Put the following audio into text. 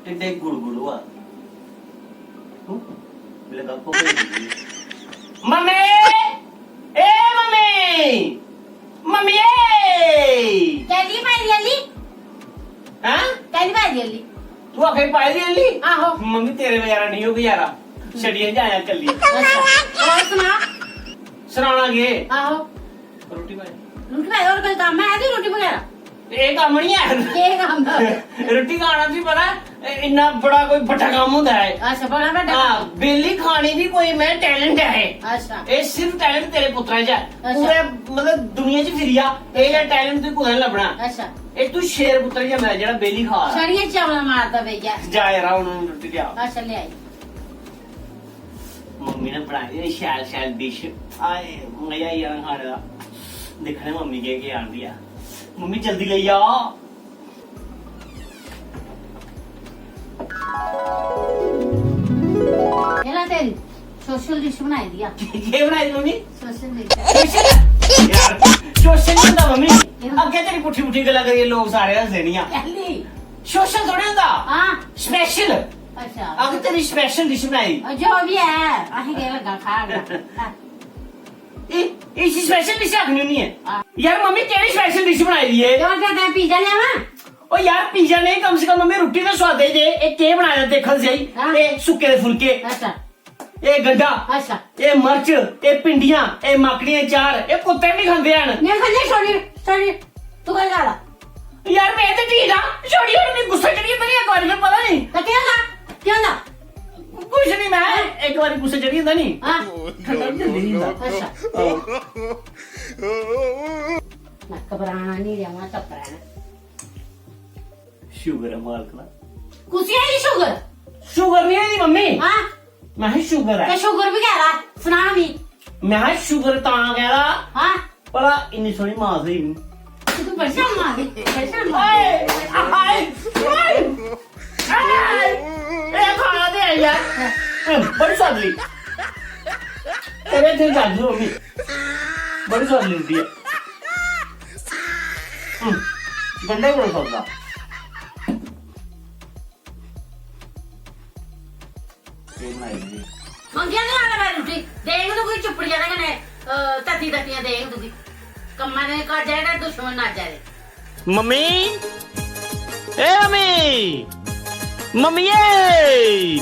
टिड्डे गुड़गुड़ हुआ लगा को मम्मी ए मम्मी मम्मी कैली पाई दियाली हां कैली पाई दियाली तू आखे पाई दियाली आहो मम्मी तेरे वगैरह नहीं हो गुजारा छड़िए जाया कल्ली अच्छा और सुनाना गे आहो रोटी पाई और कोई काम है आधी रोटी वगैरह ਇਹ ਕੰਮ ਨਹੀਂ ਹੈ ਇਹ ਕੰਮ ਰੋਟੀ ਖਾਣਾ ਵੀ ਪਤਾ ਇੰਨਾ ਬੜਾ ਕੋਈ ਵੱਡਾ ਕੰਮ ਹੁੰਦਾ ਹੈ ਅੱਛਾ ਬੜਾ ਵੱਡਾ ਹਾਂ ਬੇਲੀ ਖਾਣੀ ਵੀ ਕੋਈ ਮੈਂ ਟੈਲੈਂਟ ਹੈ ਅੱਛਾ ਇਹ ਸਿਰਫ ਟੈਲੈਂਟ ਤੇਰੇ ਪੁੱਤਰਾਂ 'ਚ ਹੈ ਪੂਰੇ ਮਤਲਬ ਦੁਨੀਆ 'ਚ ਫਿਰਿਆ ਇਹ ਜਿਹੜਾ ਟੈਲੈਂਟ ਤੂੰ ਕੋਈ ਲੱਭਣਾ ਅੱਛਾ ਇਹ ਤੂੰ ਸ਼ੇਰ ਪੁੱਤਰ ਜਿਹਾ ਮੈਂ ਜਿਹੜਾ ਬੇਲੀ ਖਾ ਛੜੀਆਂ ਚਾਵਲ ਮਾਰਦਾ ਭਈਆ ਜਾ ਯਾਰ ਉਹਨੂੰ ਰੋਟੀ ਲਿਆ ਅੱਛਾ ਲੈ ਆਈ ਮੰਮੀ ਨੇ ਬਣਾਈ ਇਹ ਸ਼ੈਲ ਡਿਸ਼ ਆਏ ਮਜ਼ਾ ਹੀ ਆਣਾ ਖਾਣੇ ਦਾ ਦੇਖਣੇ ਮੰਮੀ ਕੀ ਆਂਦੀ ਆ ਮੰਮੀ ਜਲਦੀ ਲੈ ਆ ਇਹਲਾ ਤੇਰੀ ਸੋਸ਼ਲ ਡਿਸ਼ ਬਣਾਈ ਦਿਆ ਕੀ ਬਣਾਈ ਮੰਮੀ ਸੋਸ਼ਲ ਡਿਸ਼ ਯਾਰ ਸੋਸ਼ਲ ਹੁੰਦਾ ਮੰਮੀ ਅੱਗੇ ਤੇਰੀ ਪੁੱਠੀ ਪੁੱਠੀ ਗੱਲਾਂ ਕਰੀਏ ਲੋਕ ਸਾਰੇ ਹੱਸਦੇ ਨਹੀਂ ਆ ਪਹਿਲੀ ਸੋਸ਼ਲ ਥੋੜਾ ਹੁੰਦਾ ਹਾਂ ਸਪੈਸ਼ਲ ਅੱਛਾ ਅੱਗੇ ਤੇਰੀ ਸਪੈਸ਼ਲ ਡਿਸ਼ ਬਣਾਈ ਜੋ ਵੀ ਹੈ ਆਹੀ ਗੇ ਲਗਾ ਖਾਗਾ ਇਹ ਸਪੈਸ਼ਲ ਡਿਸ਼ ਆਖਣੀ ਨਹੀਂ ਹੈ ਯਾਰ ਮੰਮੀ ਕਿਹੜੀ ਸਪੈਸ਼ਲ ਡਿਸ਼ ਬਣਾਈ ਦੀ ਏ ਜੋ ਕਹਿੰਦਾ ਪੀਜ਼ਾ ਲਿਆਵਾਂ ਉਹ ਯਾਰ ਪੀਜ਼ਾ ਨਹੀਂ ਕਮ ਸੇ ਕਮ ਮੰਮੀ ਰੋਟੀ ਦਾ ਸਵਾਦ ਦੇ ਇਹ ਕੀ ਬਣਾਇਆ ਦੇਖਣ ਸਹੀ ਇਹ ਸੁੱਕੇ ਦੇ ਫੁਲਕੇ ਅੱਛਾ ਇਹ ਗੰਡਾ ਅੱਛਾ ਇਹ ਮਿਰਚ ਇਹ ਪਿੰਡੀਆਂ ਇਹ ਮੱਕੜੀਆਂ ਚਾਰ ਇਹ ਕੁੱਤੇ ਵੀ ਖਾਂਦੇ ਹਨ ਮੈਂ ਖੰਨੇ ਛੋੜੀ ਤੂੰ ਗੱਲ ਕਰ ਯਾਰ ਮੈਂ ਤੇ ਠੀਕ ਆ ਛੋੜੀ ਹੋਰ ਨਹੀਂ ਗੁੱਸਾ ਚੜੀ ਤਾਂ ਨਹੀਂ ਇੱਕ ਵਾਰੀ ਮੈਨੂੰ ਪਤਾ ਨਹੀਂ ਤਾਂ ਕਿਉਂ ਨਾ ਕੁਛ ਨਹੀਂ ਮੈਂ ਇੱਕ ਵਾਰੀ ਗੁੱਸਾ ਚੜੀ ਹੁੰਦਾ ਨਹੀਂ ਹਾਂ ਖਤਮ ਜਲਦੀ ਨਹੀਂ ਹੁੰਦਾ ਅੱਛਾ ਨਾ ਘਬਰਾਣਾ ਨਹੀਂ ਰਹਿਣਾ ਘਬਰਾਣਾ ਸ਼ੂਗਰ ਹੈ ਮਾਲਕ ਦਾ ਕੁਛ ਨਹੀਂ ਸ਼ੂਗਰ ਸ਼ੂਗਰ ਨਹੀਂ ਹੈ ਦੀ ਮੰਮੀ ਹਾਂ ਮੈਂ ਕਿਹਾ ਸ਼ੂਗਰ ਹੈ ਤੇ ਸ਼ੂਗਰ ਵੀ ਕਹਿ ਰਹਾ ਸੁਣਾ ਵੀ ਮੈਂ ਕਿਹਾ ਸ਼ੂਗਰ ਤਾਂ ਕਹਿਦਾ ਹਾਂ ਪਰ ਇੰਨੀ ਸੋਹਣੀ ਮਾਂ ਸਹੀ ਨਹੀਂ ਤੂੰ ਪਰੇਸ਼ਾਨ ਓਏ ਮਾਰ ਆਏ ਇਹ ਖਾਣਾ ਦੇ ਯਾਰ ਬੜੀ ਸਵਾਦਲੀ ਤੇਰੇ ਤੇ ਜਾਦੂ ਮੰਮੀ ਬੜੀ ਸਵਾਦਲੀ ਹੁੰਦੀ ਹੈ ਗੰਡੇ ਬੜਾ ਸਵਾਦ ਮੰਗਿਆ ਨਾ ਆਣਾ ਰੋਟੀ ਦੇਖ ਤੂੰ ਕੋਈ ਚੁੱਪੜ ਜਾਣਾ ਕਨੇ ਤੱਤੀਆਂ ਦੇਖ ਤੁਸੀਂ ਕੰਮਾਂ ਨੇ ਕਾ ਜਾਣਾ ਦੁਸ਼ਮਣ ਨਾ ਜਾਏ ਮੰਮੀ ਏ ਮੰਮੀ ਮੰਮੀ ਏ